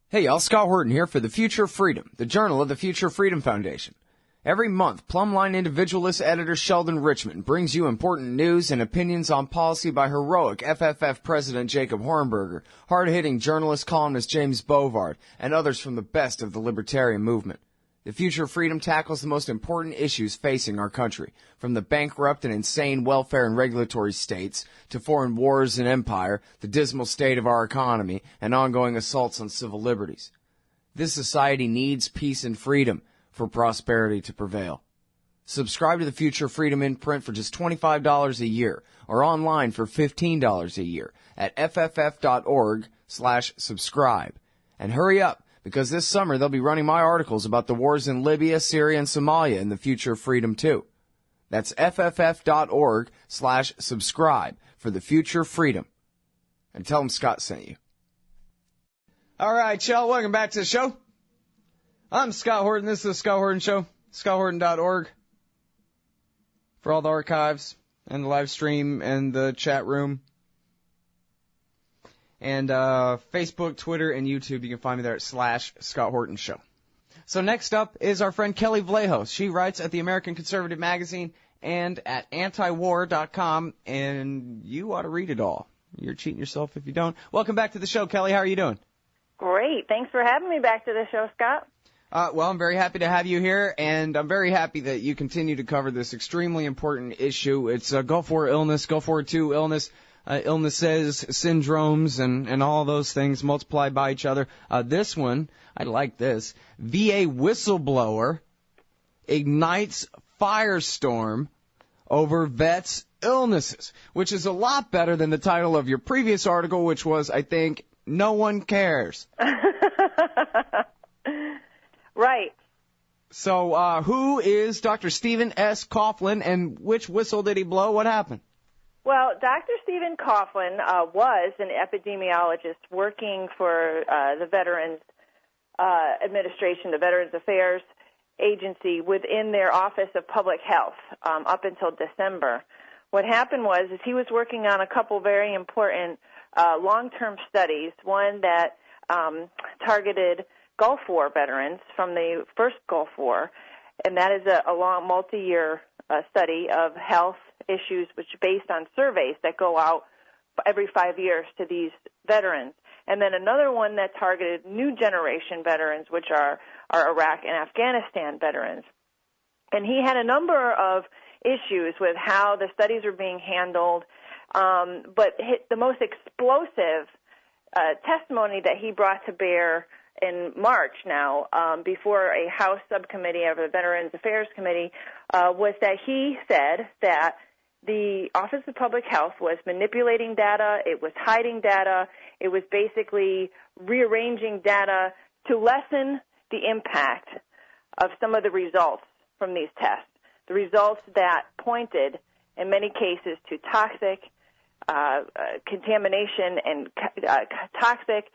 Hey y'all, Scott Horton here for The Future of Freedom, the journal of the Future Freedom Foundation. Every month, Plumline individualist editor Sheldon Richmond brings you important news and opinions on policy by heroic FFF President Jacob Hornberger, hard-hitting journalist columnist James Bovard, and others from the best of the libertarian movement. The Future of Freedom tackles the most important issues facing our country, from the bankrupt and insane welfare and regulatory states to foreign wars and empire, the dismal state of our economy, and ongoing assaults on civil liberties. This society needs peace and freedom for prosperity to prevail. Subscribe to the Future of Freedom in print for just $25 a year or online for $15 a year at fff.org/subscribe. And hurry up, because this summer they'll be running my articles about the wars in Libya, Syria, and Somalia in the Future of Freedom too. That's fff.org/subscribe for the Future of Freedom. And tell them Scott sent you. All right, y'all, welcome back to the show. I'm Scott Horton. This is the Scott Horton Show. ScottHorton.org for all the archives and the live stream and the chat room. And Facebook, Twitter, and YouTube, you can find me there at /Scott Horton Show. So next up is our friend Kelley Vlahos. She writes at the American Conservative Magazine and at antiwar.com, and you ought to read it all. You're cheating yourself if you don't. Welcome back to the show, Kelley. How are you doing? Great. Thanks for having me back to the show, Scott. Well, I'm very happy to have you here, and I'm very happy that you continue to cover this extremely important issue. It's Gulf War illness, Gulf War II illness. Illnesses, syndromes, and all those things multiplied by each other. This one, I like this. VA whistleblower ignites firestorm over vets' illnesses, which is a lot better than the title of your previous article, which was, I think, No One Cares. Right. So who is Dr. Stephen S. Coughlin, and which whistle did he blow? What happened? Well, Dr. Stephen Coughlin was an epidemiologist working for the Veterans Administration, the Veterans Affairs Agency, within their Office of Public Health up until December. What happened was he was working on a couple very important long-term studies, one that targeted Gulf War veterans from the first Gulf War, and that is a long multi-year study of health issues which are based on surveys that go out every 5 years to these veterans. And then another one that targeted new generation veterans, which are Iraq and Afghanistan veterans. And he had a number of issues with how the studies were being handled, but the most explosive testimony that he brought to bear in March now, before a House subcommittee of the Veterans Affairs Committee, was that he said that the Office of Public Health was manipulating data, it was hiding data, it was basically rearranging data to lessen the impact of some of the results from these tests, the results that pointed, in many cases, to toxic contamination and toxic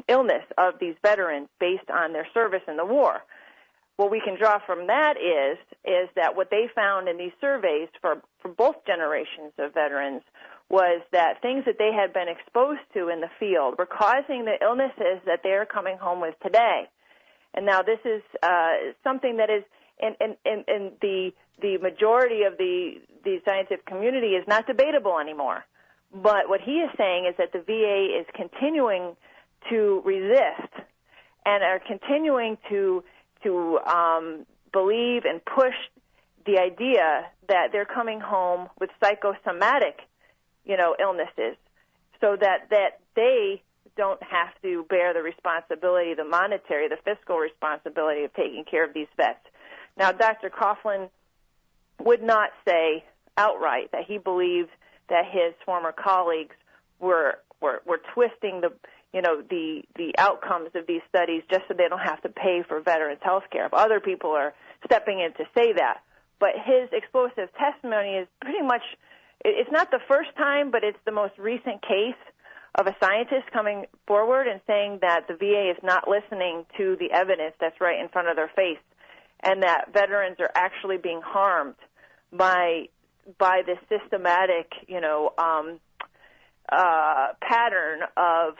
illness of these veterans based on their service in the war. What we can draw from that is that what they found in these surveys for both generations of veterans was that things that they had been exposed to in the field were causing the illnesses that they're coming home with today. And now this is something that is in the majority of the scientific community is not debatable anymore. But what he is saying is that the VA is continuing to resist and are continuing to believe and push the idea that they're coming home with psychosomatic, illnesses, so that they don't have to bear the responsibility, the monetary, the fiscal responsibility of taking care of these vets. Now, Dr. Coughlin would not say outright that he believed that his former colleagues were twisting the outcomes of these studies just so they don't have to pay for veterans' health care. If other people are stepping in to say that. But his explosive testimony is pretty much, it's not the first time, but it's the most recent case of a scientist coming forward and saying that the VA is not listening to the evidence that's right in front of their face, and that veterans are actually being harmed by this systematic, pattern of,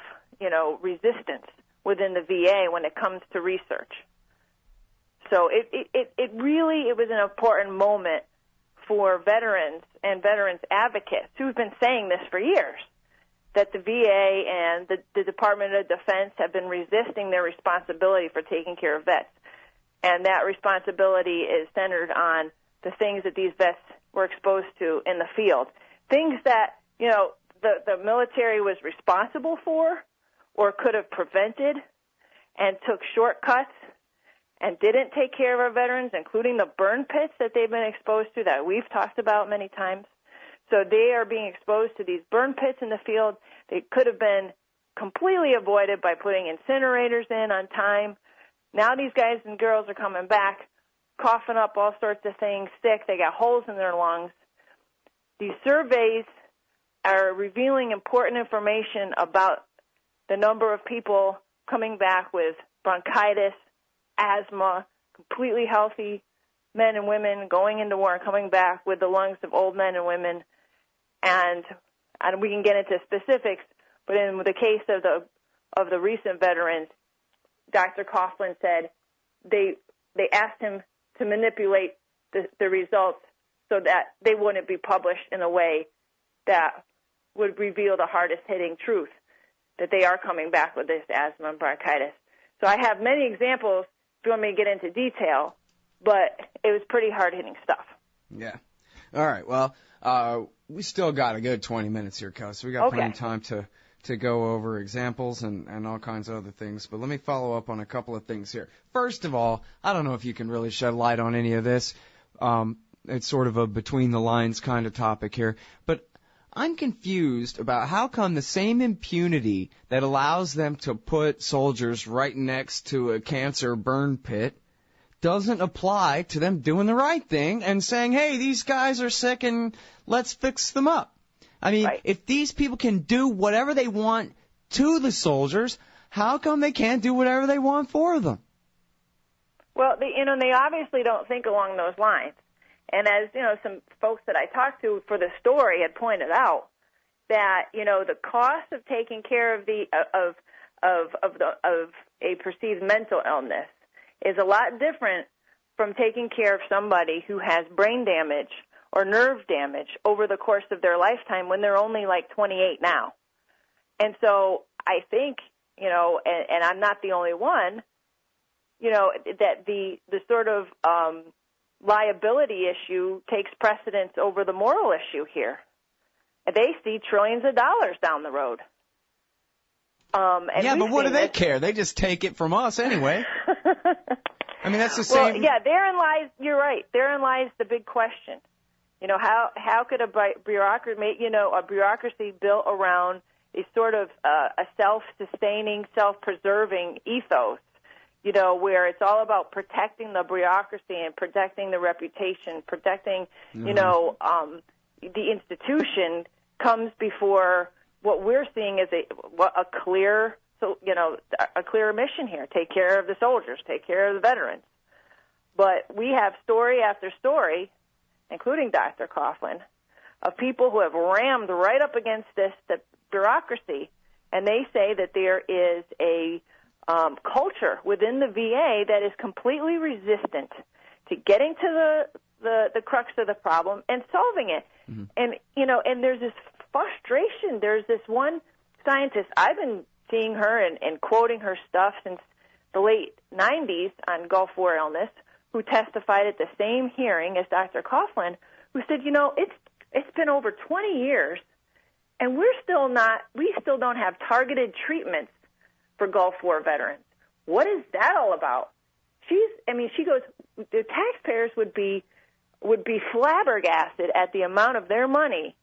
resistance within the VA when it comes to research. So it really was an important moment for veterans and veterans advocates who've been saying this for years, that the VA and the Department of Defense have been resisting their responsibility for taking care of vets. And that responsibility is centered on the things that these vets were exposed to in the field. Things that, the military was responsible for or could have prevented and took shortcuts and didn't take care of our veterans, including the burn pits that they've been exposed to that we've talked about many times. So they are being exposed to these burn pits in the field. They could have been completely avoided by putting incinerators in on time. Now these guys and girls are coming back, coughing up all sorts of things, sick. They got holes in their lungs. These surveys are revealing important information about the number of people coming back with bronchitis, asthma, completely healthy men and women going into war and coming back with the lungs of old men and women. And we can get into specifics, but in the case of the recent veterans, Dr. Coughlin said they asked him to manipulate the results so that they wouldn't be published in a way that would reveal the hardest-hitting truth, that they are coming back with this asthma and bronchitis. So I have many examples if you want me to get into detail, but it was pretty hard-hitting stuff. Yeah. All right. Well, we still got a good 20 minutes here, Kelly, so we got plenty of time to go over examples and all kinds of other things. But let me follow up on a couple of things here. First of all, I don't know if you can really shed light on any of this. It's sort of a between-the-lines kind of topic here. But I'm confused about how come the same impunity that allows them to put soldiers right next to a cancer burn pit doesn't apply to them doing the right thing and saying, hey, these guys are sick and let's fix them up. I mean, if these people can do whatever they want to the soldiers, how come they can't do whatever they want for them? Well, they obviously don't think along those lines. And as, some folks that I talked to for the story had pointed out, that, the cost of taking care of a perceived mental illness is a lot different from taking care of somebody who has brain damage or nerve damage over the course of their lifetime when they're only like 28 now. And so I think, and I'm not the only one, that the sort of liability issue takes precedence over the moral issue here. They see trillions of dollars down the road. Yeah, but what do they care? They just take it from us anyway. I mean, that's the same. Well, yeah, therein lies, you're right, therein lies the big question. How could a bureaucracy built around a sort of a self-sustaining, self-preserving ethos, where it's all about protecting the bureaucracy and protecting the reputation, protecting, the institution, comes before what we're seeing as a clear mission here. Take care of the soldiers, take care of the veterans. But we have story after story, including Dr. Coughlin, of people who have rammed right up against the bureaucracy, and they say that there is a culture within the VA that is completely resistant to getting to the crux of the problem and solving it. Mm-hmm. And there's this frustration. There's this one scientist, I've been seeing her and quoting her stuff since the late 90s on Gulf War illness, who testified at the same hearing as Dr. Coughlin, who said, it's been over 20 years, and we still don't have targeted treatments for Gulf War veterans. What is that all about? She goes, the taxpayers would be flabbergasted at the amount of their money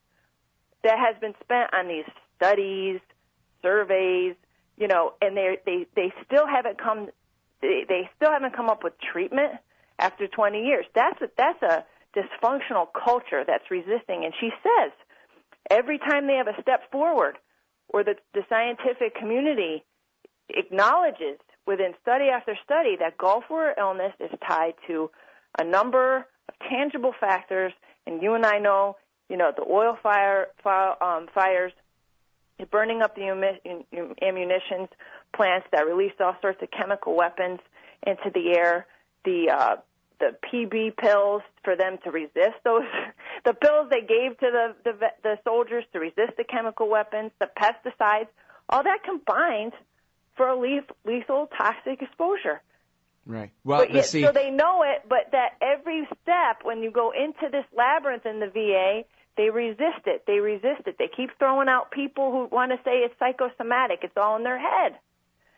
that has been spent on these studies, surveys, and they still haven't come up with treatment after 20 years. That's a dysfunctional culture that's resisting. And she says every time they have a step forward, or the scientific community acknowledges within study after study that Gulf War illness is tied to a number of tangible factors, and you and I know, the oil fires, burning up the ammunitions, plants that released all sorts of chemical weapons into the air, the PB pills for them to resist those, the pills they gave to the soldiers to resist the chemical weapons, the pesticides, all that combined for a lethal toxic exposure. Right. Well, so they know it, but that every step when you go into this labyrinth in the VA, they resist it. They resist it. They keep throwing out people who want to say it's psychosomatic. It's all in their head.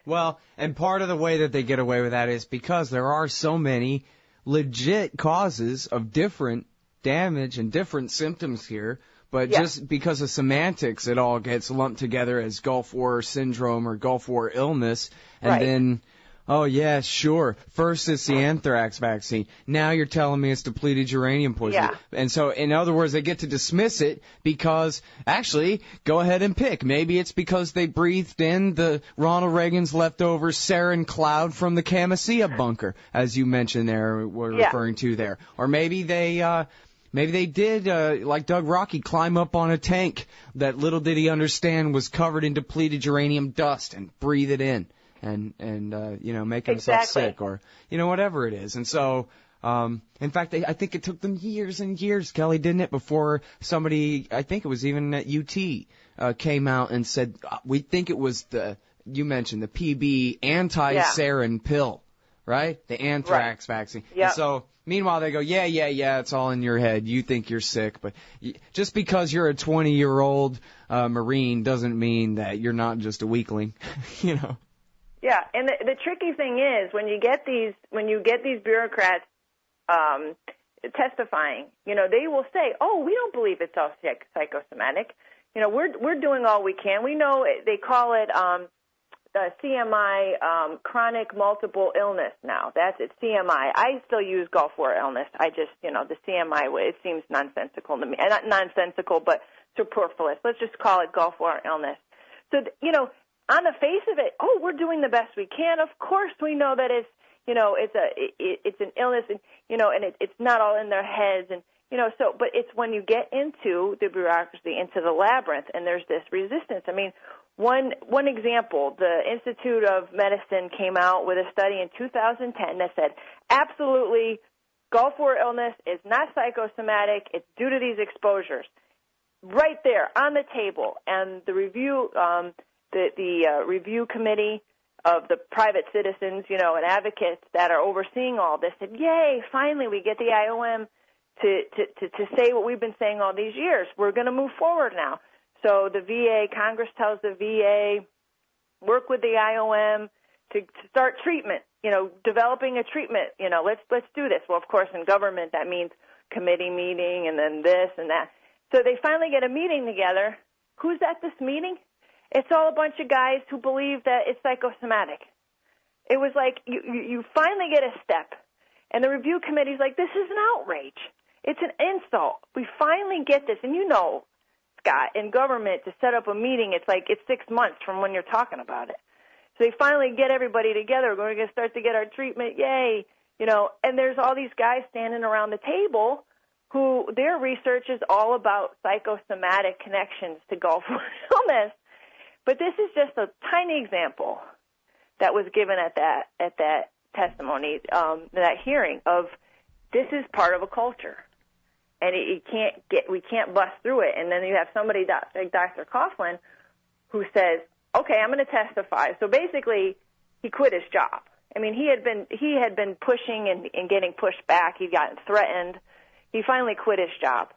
Well, and part of the way that they get away with that is because there are so many legit causes of different damage and different symptoms here, but just because of semantics, it all gets lumped together as Gulf War syndrome or Gulf War illness, and then, oh yeah, sure, first it's the anthrax vaccine, now you're telling me it's depleted uranium poisoning. And so, in other words, they get to dismiss it because, actually, go ahead and pick. Maybe it's because they breathed in the Ronald Reagan's leftover sarin cloud from the Camisea bunker, as you mentioned there, we're referring to there. Or maybe they did, like Doug Rocky, climb up on a tank that little did he understand was covered in depleted uranium dust and breathe it in. And make himself sick, or, whatever it is. And so, in fact, I think it took them years and years, Kelley, didn't it, before somebody, I think it was even at UT, came out and said, we think it was you mentioned the PB anti-sarin pill, right? The anthrax vaccine. Yeah. So, meanwhile, they go, yeah, it's all in your head. You think you're sick. But just because you're a 20-year-old Marine doesn't mean that you're not just a weakling, Yeah, and the tricky thing is when you get these bureaucrats testifying, they will say, "Oh, we don't believe it's all psychosomatic. We're doing all we can. We know they call it CMI, chronic multiple illness. Now that's it, CMI. I still use Gulf War illness. I just, the CMI way. It seems nonsensical to me. Not nonsensical, but superfluous. Let's just call it Gulf War illness. So, on the face of it, we're doing the best we can. Of course, we know that it's an illness, and it's not all in their heads, and but it's when you get into the bureaucracy, into the labyrinth, and there's this resistance. I mean, one example, the Institute of Medicine came out with a study in 2010 that said absolutely Gulf War illness is not psychosomatic. It's due to these exposures, right there on the table, and the review. The review committee of the private citizens, and advocates that are overseeing all this said, yay, finally we get the IOM to say what we've been saying all these years. We're going to move forward now. So the VA, Congress tells the VA, work with the IOM to start treatment, developing a treatment. Let's do this. Well, of course, in government, that means committee meeting and then this and that. So they finally get a meeting together. Who's at this meeting? It's all a bunch of guys who believe that it's psychosomatic. It was like you finally get a step, and the review committee's like, this is an outrage. It's an insult. We finally get this. And Scott, in government, to set up a meeting, it's 6 months from when you're talking about it. So they finally get everybody together. We're going to start to get our treatment. Yay. And there's all these guys standing around the table who their research is all about psychosomatic connections to Gulf War illness. But this is just a tiny example that was given at that testimony, that hearing of this is part of a culture, and we can't bust through it. And then you have somebody like Dr. Coughlin who says, "Okay, I'm going to testify." So basically, he quit his job. I mean, he had been pushing and getting pushed back. He'd gotten threatened. He finally quit his job,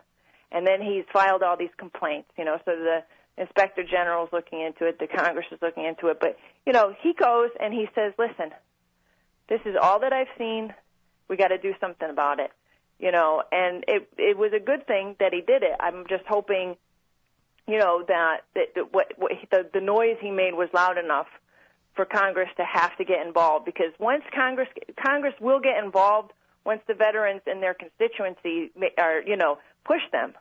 and then he's filed all these complaints. So the Inspector General's looking into it. The Congress is looking into it. But, he goes and he says, listen, this is all that I've seen. We got to do something about it. And it was a good thing that he did it. I'm just hoping, that the noise he made was loud enough for Congress to have to get involved. Because once Congress will get involved once the veterans and their constituency are, push them.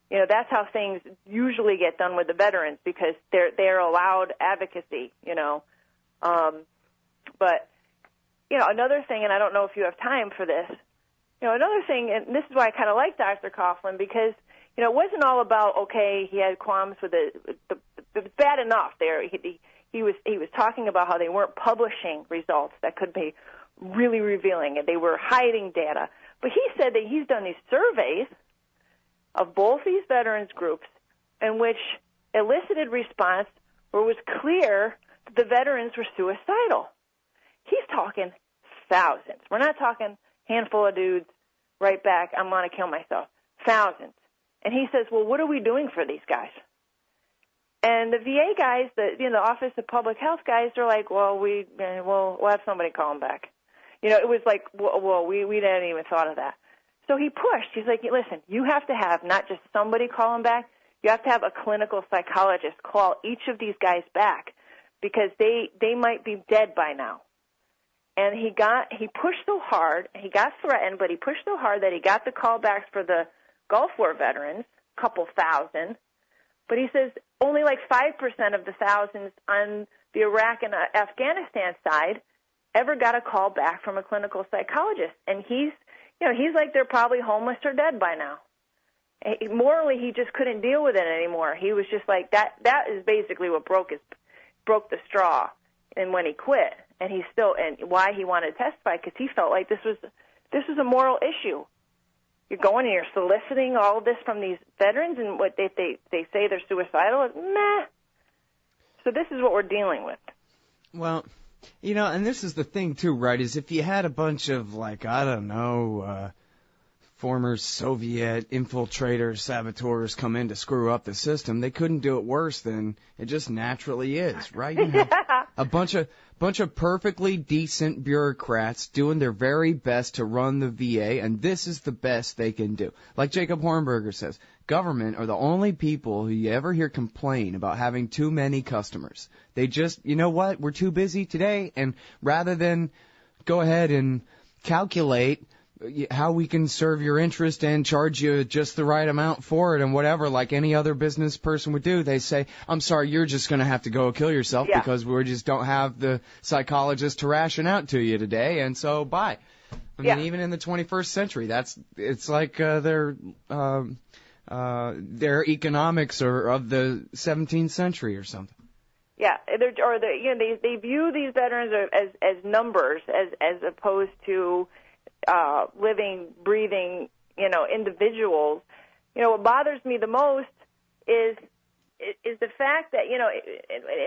That's how things usually get done with the veterans because they're allowed advocacy, But, another thing, and I don't know if you have time for this, another thing, and this is why I kind of like Dr. Coughlin because, it wasn't all about, okay, he had qualms with it's bad enough there. He he was talking about how they weren't publishing results that could be really revealing, and they were hiding data. But he said that he's done these surveys of both these veterans groups in which elicited response where it was clear that the veterans were suicidal. He's talking thousands. We're not talking handful of dudes right back, I'm going to kill myself. Thousands. And he says, well, what are we doing for these guys? And the VA guys, the Office of Public Health guys, are like, well, we'll have somebody call them back. It was like, well, we hadn't even thought of that. So he pushed. He's like, listen, you have to have not just somebody call them back. You have to have a clinical psychologist call each of these guys back because they might be dead by now. And he pushed so hard, he got threatened, but he pushed so hard that he got the callbacks for the Gulf War veterans, a couple thousand. But he says only like 5% of the thousands on the Iraq and Afghanistan side ever got a call back from a clinical psychologist. And he's like they're probably homeless or dead by now. Morally, he just couldn't deal with it anymore. He was just like that is basically what broke the straw. And when he quit, and why he wanted to testify, because he felt like this was a moral issue. You're going and you're soliciting all of this from these veterans, and what they say they're suicidal. Meh. So this is what we're dealing with. Well, and this is the thing too, right? Is if you had a bunch of former Soviet infiltrators, saboteurs come in to screw up the system, they couldn't do it worse than it just naturally is, right? You have a bunch of perfectly decent bureaucrats doing their very best to run the VA, and this is the best they can do. Like Jacob Hornberger says, government are the only people who you ever hear complain about having too many customers. They just, we're too busy today, and rather than go ahead and calculate how we can serve your interest and charge you just the right amount for it and whatever, like any other business person would do, they say, I'm sorry, you're just going to have to go kill yourself because we just don't have the psychologist to ration out to you today, and so bye. I mean, even in the 21st century, it's like their economics are of the 17th century or something. Yeah, they view these veterans as numbers as opposed to living, breathing, individuals. What bothers me the most is the fact that,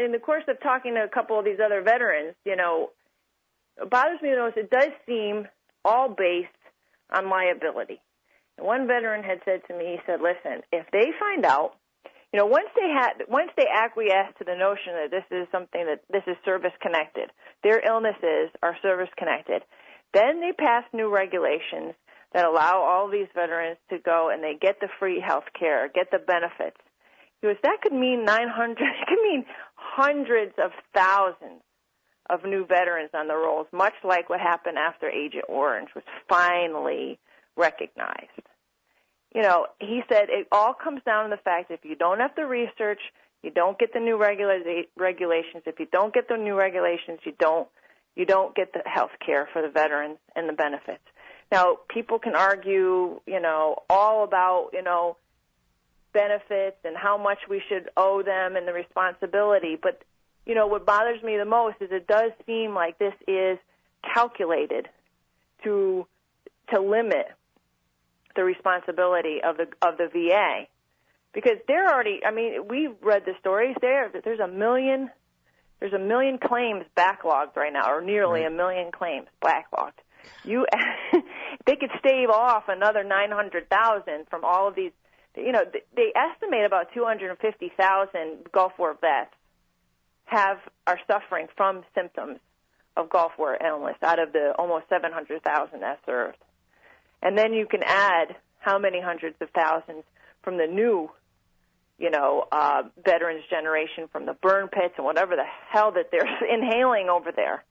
in the course of talking to a couple of these other veterans, what bothers me the most, it does seem all based on liability. And one veteran had said to me, he said, listen, if they find out, once they acquiesce to the notion that this is something that this is service connected, their illnesses are service connected, then they pass new regulations that allow all these veterans to go and they get the free health care, get the benefits. Because that could mean it could mean hundreds of thousands of new veterans on the rolls, much like what happened after Agent Orange was finally recognized. He said it all comes down to the fact that if you don't have the research, you don't get the new regulations. If you don't get the new regulations, you don't get the health care for the veterans and the benefits. Now, people can argue, all about, benefits and how much we should owe them and the responsibility. But, what bothers me the most is it does seem like this is calculated to limit the responsibility of the VA. Because they're already, we've read the stories there. There's a million claims backlogged right now, or nearly a million claims backlogged. They could stave off another 900,000 from all of these. They estimate about 250,000 Gulf War vets are suffering from symptoms of Gulf War illness out of the almost 700,000 that served. And then you can add how many hundreds of thousands from the new veterans generation from the burn pits and whatever the hell that they're inhaling over there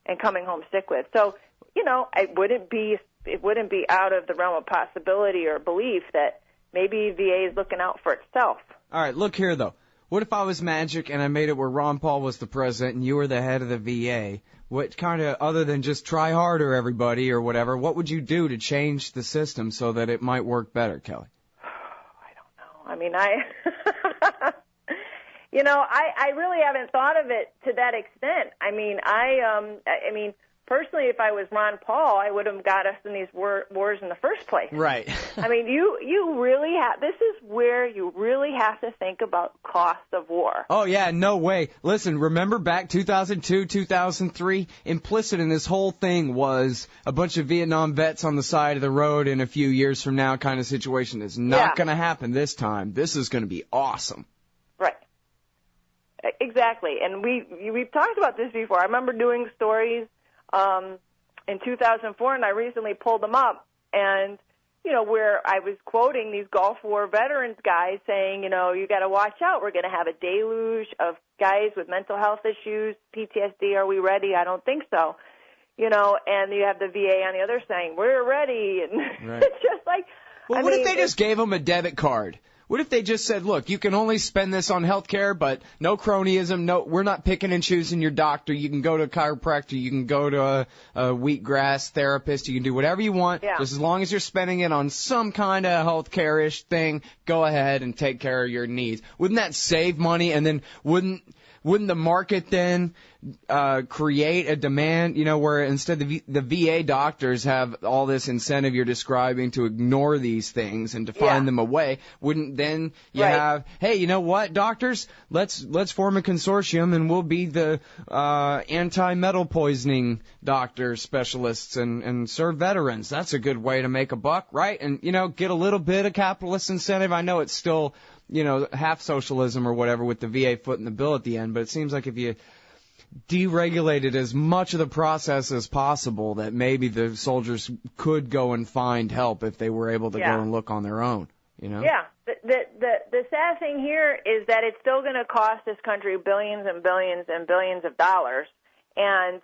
and coming home sick with. So, it wouldn't be out of the realm of possibility or belief that maybe VA is looking out for itself. All right, look here, though. What if I was magic and I made it where Ron Paul was the president and you were the head of the VA? What kind of, other than just try harder, everybody, or whatever, what would you do to change the system so that it might work better, Kelley? You know, I really haven't thought of it to that extent. I mean, personally, if I was Ron Paul, I would have got us in these wars in the first place. Right. I mean, you really have, this is where you really have to think about cost of war. Oh, yeah, no way. Listen, remember back 2002, 2003? Implicit in this whole thing was a bunch of Vietnam vets on the side of the road in a few years from now kind of situation. It's not going to happen this time. This is going to be awesome. Right. Exactly. And we've talked about this before. I remember doing stories in 2004, and I recently pulled them up, and, you know, where I was quoting these Gulf War veterans guys saying, you know, you got to watch out. We're going to have a deluge of guys with mental health issues, PTSD. Are we ready? I don't think so. You know, and you have the VA on the other saying, we're ready. And right. It's just like, well, what if they just gave them a debit card? What if they just said, look, you can only spend this on health care, but no cronyism, no, we're not picking and choosing your doctor. You can go to a chiropractor, you can go to a wheatgrass therapist, you can do whatever you want. Yeah. Just as long as you're spending it on some kind of health care-ish thing, go ahead and take care of your needs. Wouldn't that save money? And then wouldn't the market then create a demand, you know, where instead the VA doctors have all this incentive you're describing to ignore these things and to find them away? Wouldn't then you have, hey, you know what, doctors, let's form a consortium and we'll be the anti-metal poisoning doctor specialists and serve veterans. That's a good way to make a buck, right? And, you know, get a little bit of capitalist incentive. I know it's still, you know, half socialism or whatever with the VA footing the bill at the end, but it seems like if you deregulated as much of the process as possible, that maybe the soldiers could go and find help if they were able to go and look on their own, you know? Yeah. The sad thing here is that it's still going to cost this country billions and billions and billions of dollars, and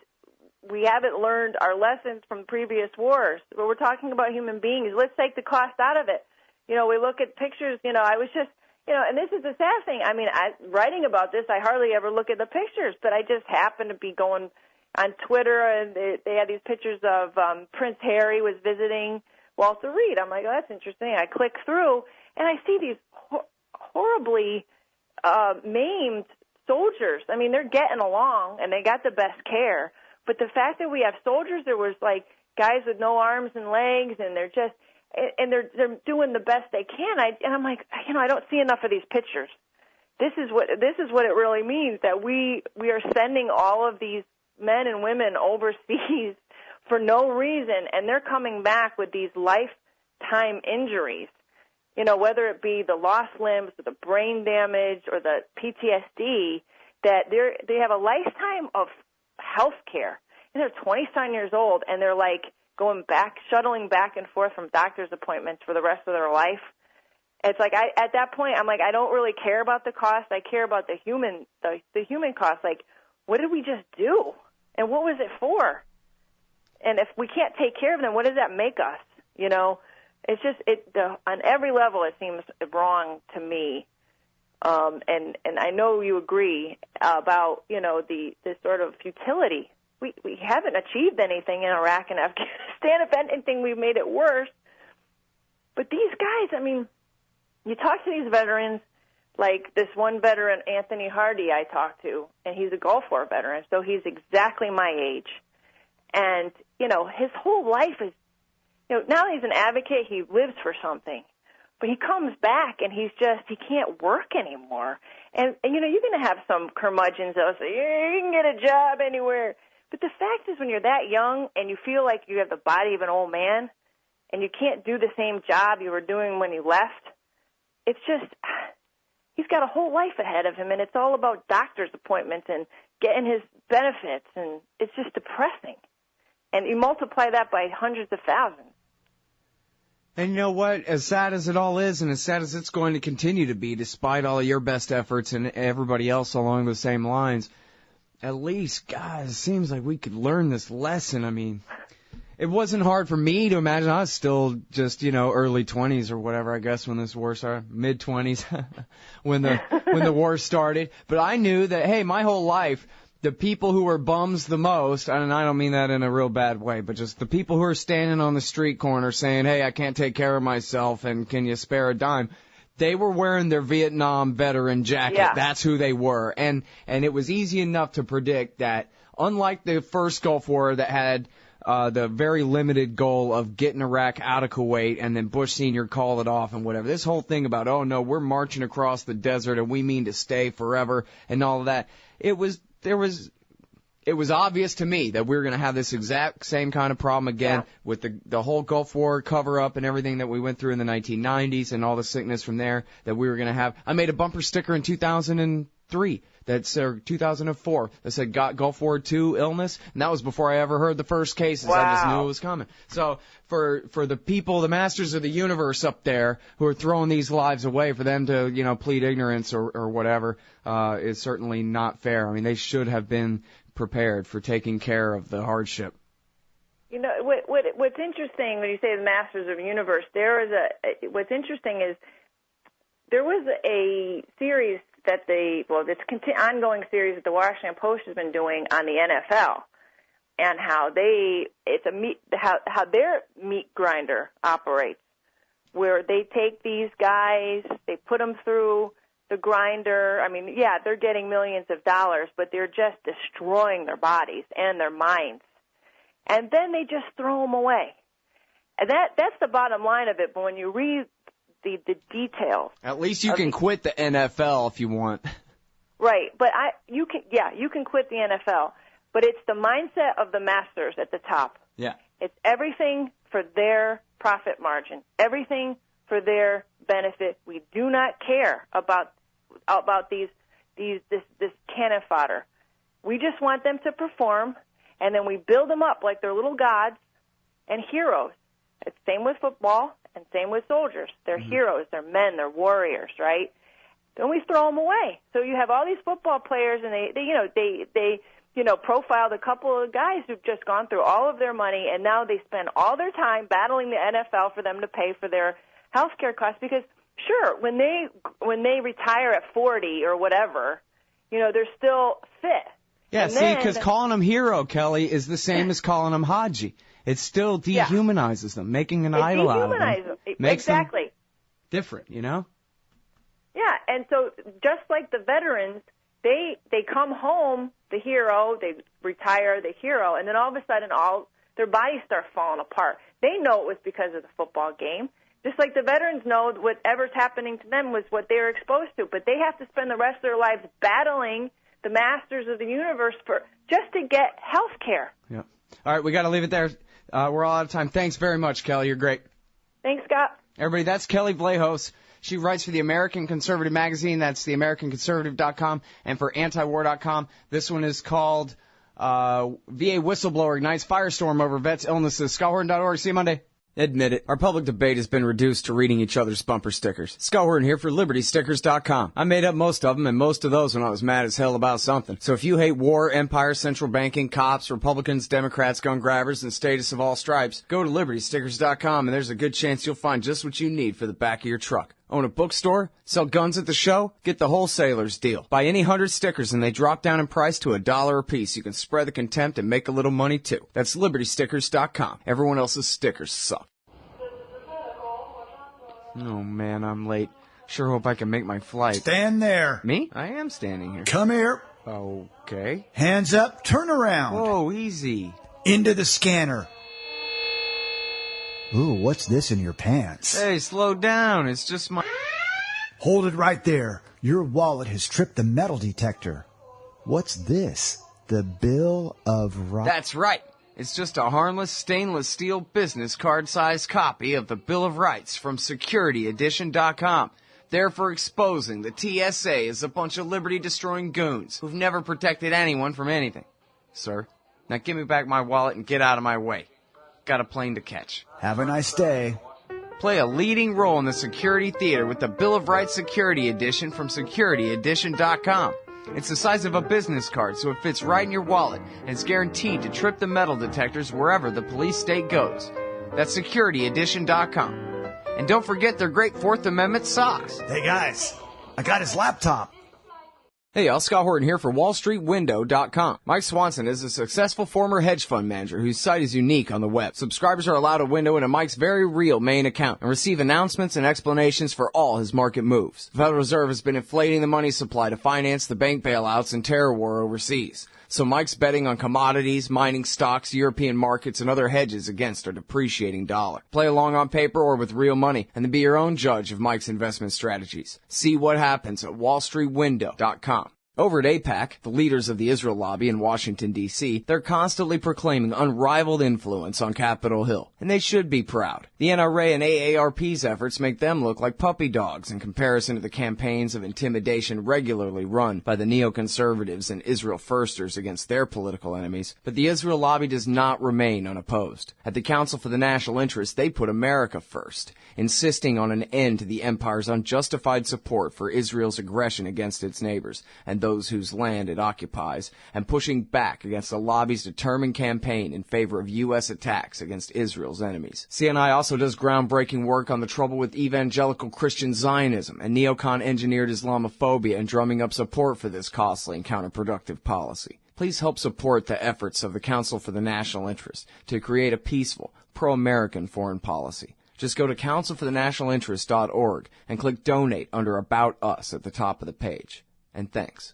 we haven't learned our lessons from previous wars. But we're talking about human beings. Let's take the cost out of it. You know, we look at pictures, you know, I was just, you know, and this is the sad thing. I mean, writing about this, I hardly ever look at the pictures, but I just happen to be going on Twitter, and they had these pictures of Prince Harry was visiting Walter Reed. I'm like, oh, that's interesting. I click through, and I see these horribly maimed soldiers. I mean, they're getting along, and they got the best care. But the fact that we have soldiers, there was, like, guys with no arms and legs, and they're just... And they're doing the best they can. And I'm like, you know, I don't see enough of these pictures. This is what it really means, that we are sending all of these men and women overseas for no reason, and they're coming back with these lifetime injuries. You know, whether it be the lost limbs or the brain damage or the PTSD, that they have a lifetime of health care. And they're 20-some years old, and they're like, shuttling back and forth from doctor's appointments for the rest of their life. It's like, at that point, I'm like, I don't really care about the cost. I care about the human cost. Like, what did we just do? And what was it for? And if we can't take care of them, what does that make us? You know, it's just, on every level, it seems wrong to me. And I know you agree about, you know, the sort of futility. We haven't achieved anything in Iraq and Afghanistan. If anything, we've made it worse. But these guys, I mean, you talk to these veterans, like this one veteran, Anthony Hardy, I talked to, and he's a Gulf War veteran, so he's exactly my age. And, you know, his whole life is, you know, now he's an advocate, he lives for something. But he comes back, and he can't work anymore. And you know, you're going to have some curmudgeons that'll say, yeah, you can get a job anywhere. But the fact is, when you're that young and you feel like you have the body of an old man and you can't do the same job you were doing when you left, it's just, he's got a whole life ahead of him, and it's all about doctor's appointments and getting his benefits, and it's just depressing. And you multiply that by hundreds of thousands. And you know what? As sad as it all is, and as sad as it's going to continue to be, despite all of your best efforts and everybody else along the same lines, at least, God, it seems like we could learn this lesson. I mean, it wasn't hard for me to imagine. I was still just, you know, early 20s or whatever, I guess, when this war started, mid-20s, when the war started. But I knew that, hey, my whole life, the people who were bums the most, and I don't mean that in a real bad way, but just the people who are standing on the street corner saying, hey, I can't take care of myself, and can you spare a dime? They were wearing their Vietnam veteran jacket. Yeah. That's who they were. And it was easy enough to predict that, unlike the first Gulf War that had the very limited goal of getting Iraq out of Kuwait and then Bush Sr. called it off and whatever, this whole thing about, oh, no, we're marching across the desert and we mean to stay forever and all of that, it was obvious to me that we were going to have this exact same kind of problem again with the whole Gulf War cover-up and everything that we went through in the 1990s and all the sickness from there that we were going to have. I made a bumper sticker in 2003 or 2004 that said Gulf War II illness, and that was before I ever heard the first cases. Wow. I just knew it was coming. So for the people, the masters of the universe up there who are throwing these lives away, for them to, plead ignorance or whatever, is certainly not fair. I mean, they should have been prepared for taking care of the hardship. What's interesting when you say the masters of the universe, what's interesting is there was a series that this ongoing series that the Washington Post has been doing on the NFL and how their meat grinder operates, where they take these guys, they put them through the grinder. I mean, yeah, they're getting millions of dollars, but they're just destroying their bodies and their minds. And then they just throw them away. And that's the bottom line of it. But when you read the details, at least you can quit the NFL if you want. Right, but you can quit the NFL. But it's the mindset of the masters at the top. Yeah. It's everything for their profit margin, everything for their benefit. We do not care about this cannon fodder. We just want them to perform, and then we build them up like they're little gods and heroes. It's same with football and same with soldiers. They're heroes, they're men, they're warriors, right? Then we throw them away. So you have all these football players, and they profiled a couple of guys who've just gone through all of their money, and now they spend all their time battling the NFL for them to pay for their health care costs. Because sure, when they retire at 40 or whatever, they're still fit. Yeah, because calling them hero, Kelly, is the same as calling them Haji. It still dehumanizes them, making an idol out of them. Makes them different, Yeah, and so just like the veterans, they come home the hero, they retire the hero, and then all of a sudden all their bodies start falling apart. They know it was because of the football game. Just like the veterans know whatever's happening to them was what they were exposed to, but they have to spend the rest of their lives battling the masters of the universe just to get health care. Yeah. All right, we got to leave it there. We're all out of time. Thanks very much, Kelly. You're great. Thanks, Scott. Everybody, that's Kelley Vlahos. She writes for the American Conservative magazine. That's theamericanconservative.com. And for antiwar.com, this one is called VA Whistleblower Ignites Firestorm Over Vets' Illnesses. ScottHorton.org. See you Monday. Admit it, our public debate has been reduced to reading each other's bumper stickers. Scott Horton here for LibertyStickers.com. I made up most of them, and most of those when I was mad as hell about something. So if you hate war, empire, central banking, cops, Republicans, Democrats, gun grabbers, and statists of all stripes, go to LibertyStickers.com, and there's a good chance you'll find just what you need for the back of your truck. Own a bookstore? Sell guns at the show? Get the wholesaler's deal. Buy any 100 stickers and they drop down in price to $1 a piece. You can spread the contempt and make a little money too. That's LibertyStickers.com. Everyone else's stickers suck. Oh man, I'm late. Sure hope I can make my flight. Stand there. Me? I am standing here. Come here. Okay. Hands up, turn around. Whoa, easy. Into the scanner. Ooh, what's this in your pants? Hey, slow down. It's just my... Hold it right there. Your wallet has tripped the metal detector. What's this? The Bill of Rights? That's right. It's just a harmless stainless steel business card-sized copy of the Bill of Rights from SecurityEdition.com. There for exposing the TSA as a bunch of liberty-destroying goons who've never protected anyone from anything. Sir, now give me back my wallet and get out of my way. Got a plane to catch. Have a nice day. Play a leading role in the security theater with the Bill of Rights Security Edition from SecurityEdition.com. It's the size of a business card, so it fits right in your wallet, and it's guaranteed to trip the metal detectors wherever the police state goes. That's SecurityEdition.com. And don't forget their great Fourth Amendment socks. Hey guys, I got his laptop. Hey y'all, Scott Horton here for WallStreetWindow.com. Mike Swanson is a successful former hedge fund manager whose site is unique on the web. Subscribers are allowed a window into Mike's very real main account and receive announcements and explanations for all his market moves. The Federal Reserve has been inflating the money supply to finance the bank bailouts and terror war overseas. So Mike's betting on commodities, mining stocks, European markets, and other hedges against a depreciating dollar. Play along on paper or with real money, and then be your own judge of Mike's investment strategies. See what happens at WallStreetWindow.com. Over at AIPAC, the leaders of the Israel lobby in Washington, D.C., they're constantly proclaiming unrivaled influence on Capitol Hill, and they should be proud. The NRA and AARP's efforts make them look like puppy dogs in comparison to the campaigns of intimidation regularly run by the neoconservatives and Israel firsters against their political enemies. But the Israel lobby does not remain unopposed. At the Council for the National Interest, they put America first, insisting on an end to the empire's unjustified support for Israel's aggression against its neighbors and those whose land it occupies, and pushing back against the lobby's determined campaign in favor of U.S. attacks against Israel's enemies. CNI also does groundbreaking work on the trouble with evangelical Christian Zionism and neocon-engineered Islamophobia and drumming up support for this costly and counterproductive policy. Please help support the efforts of the Council for the National Interest to create a peaceful, pro-American foreign policy. Just go to councilforthenationalinterest.org and click Donate under About Us at the top of the page. And thanks.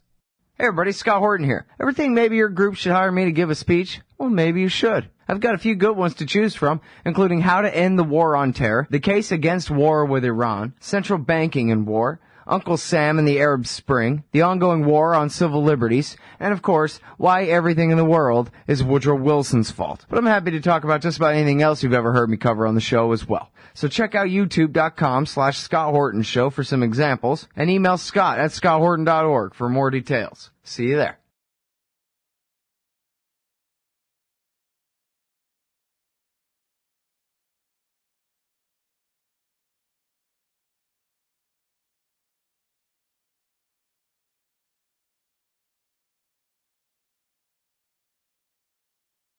Hey everybody, Scott Horton here. Ever think maybe your group should hire me to give a speech? Well, maybe you should. I've got a few good ones to choose from, including how to end the war on terror, the case against war with Iran, central banking and war, Uncle Sam and the Arab Spring, the ongoing war on civil liberties, and of course, why everything in the world is Woodrow Wilson's fault. But I'm happy to talk about just about anything else you've ever heard me cover on the show as well. So check out youtube.com/Scott Horton Show for some examples, and email Scott@ScottHorton.org for more details. See you there.